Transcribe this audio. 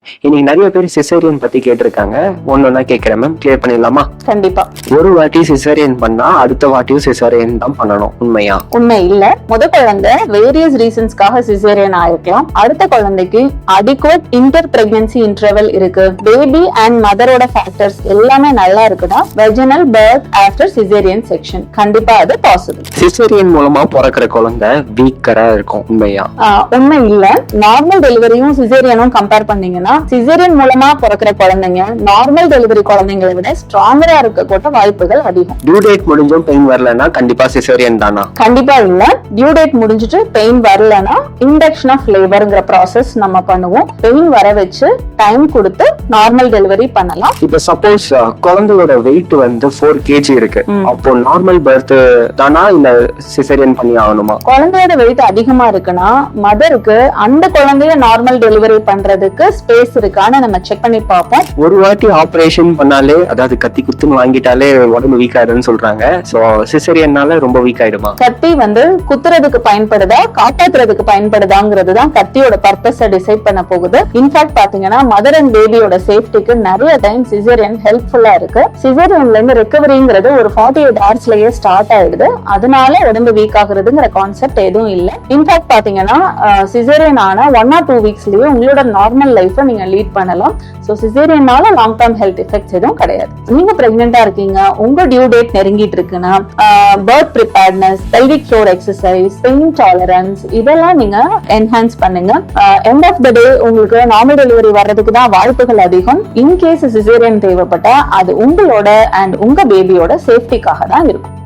இன்னைக்கு நிறைய பேர் சிசேரியன் பத்தி கேட்டிருக்காங்க. ஒன்னொன்னா கேட்கிறேன் மேம், கிளியர் பண்ணிடலாமா? கண்டிப்பா. ஒரு வாட்டி சிசேரியன் பண்ணா அடுத்த வாட்டியும் சிசேரியன் தான் பண்ணணும், உண்மையா? உண்மை இல்ல. குழந்தை வேரியஸ் ரீசன்ஸ்க்காக சிசேரியன் ஆயிருக்கலாம். அடுத்த குழந்தைக்கு அடிக்குவேட் இன்டர் பிரெக்னன்சி இன்டர்வல் இருக்கு, பேபி அண்ட் மதரோட ஃபேக்டர்ஸ் எல்லாமே நல்லா இருக்குன்னா vaginal birth after caesarean section கண்டிப்பா அது பாசிபிள். சிசேரியன் மூலமா பிறக்கிற குழந்தை வீக்கரா இருக்கும், உண்மையா? உண்மை இல்ல. நார்மல் டெலிவரியும் சிசேரியனும் கம்பேர் பண்ணீங்கன்னா சிசேரியன் மூலமா பிறக்கிற குழந்தைங்க நார்மல் டெலிவரி குழந்தைங்களை விட ஸ்ட்ராங்கரா இருக்க வாய்ப்புகள் அதிகம். டியூ டேட் முடிஞ்சும் பெயின் வரலன்னா கண்டிப்பா சிசேரியன் தானா? கண்டிப்பா இல்ல. டியூ டேட் முடிஞ்சிட்டு பெயின் வரலன்னா இண்டக்ஷன் ஆஃப் லேபர்ங்கிற ப்ராசஸ் நம்ம பண்ணுவோம். பெயின் வர வச்சு டைம் கொடுத்து நார்மல் டெலிவரி பண்ணலாம். இப்ப சப்போஸ் குழந்தையோட வெயிட் வந்து 4 kg இருக்கு, அப்போ நார்மல் பர்த் தானா இல்ல சிசேரியன் பண்ணி ஆகணுமா? குழந்தையோட வெயிட் அதிகமா இருக்குன்னா மதருக்கு அந்த குழந்தைய நார்மல் டெலிவரி பண்றதுக்கு ஸ்பேஸ் இருக்கான்னு நம்ம செக் பண்ணி பார்ப்போம். ஒரு வாட்டி ஆபரேஷன் பண்ணாலே, அதாவது கத்தி குத்துன்னு வாங்கிட்டாலே உடம்பு வீக் ஆயிடுன்னு சொல்றாங்க. சோ சிசேரியன்னால ரொம்ப வீக் ஆயிடுமா? கத்தி வந்து குத்துறதுக்கு பயன்படுதா காப்பாத்துறதுக்கு பயன்படுதாங்கிறது தான் கத்தியோட பர்பஸை டிசைட் பண்ண போகுது. இன்ஃபேக்ட் பாத்தீங்கன்னா மதர் அண்ட் பேபியோட சேஃப்டிக்கு நிறைய டைம் சிசேரியன் ஹெல்ப்ஃபுல்லா இருக்கு. சிசேரியன்ல இருந்து ரெக்கவரிங்கிறது ஒரு 48 ஹவர்ஸ்லயே ஸ்டார்ட் ஆயிடுது. அதனால உடம்பு வீக் ஆகுறதுங்கிற கான்செப்ட் எதுவும் இல்ல. இன்ஃபேக்ட் பாத்தீங்கன்னா சிசேரியன் ஆன 1 or 2 வீக்ஸ்லயே உங்களோட நார்மல் லைஃப் நீங்க லீட் பண்ணலாம். சோ சிசேரியனால லாங் டர்ம் ஹெல்த் எஃபெக்ட்ஸ் எதுவும் கிடையாது. நீங்க பிரெக்னெண்டா இருக்கீங்க, உங்க டியூ டேட் நெருங்கிட்டு இருக்குன்னா birth preparedness, pelvic floor exercise, pain tolerance இதெல்லாம் நீங்க என்ஹான்ஸ் பண்ணுங்க. எண்ட் ஆஃப் த டே உங்களுக்கு நார்மல் டெலிவரி வர்றதுக்கு தான் வாய்ப்புகள் அதிகம். இன்கேஸ் சிசேரியன் தேவைப்பட்டா அது உங்களோட அண்ட் உங்க பேபியோட சேஃப்டிக்காக தான் இருக்கும்.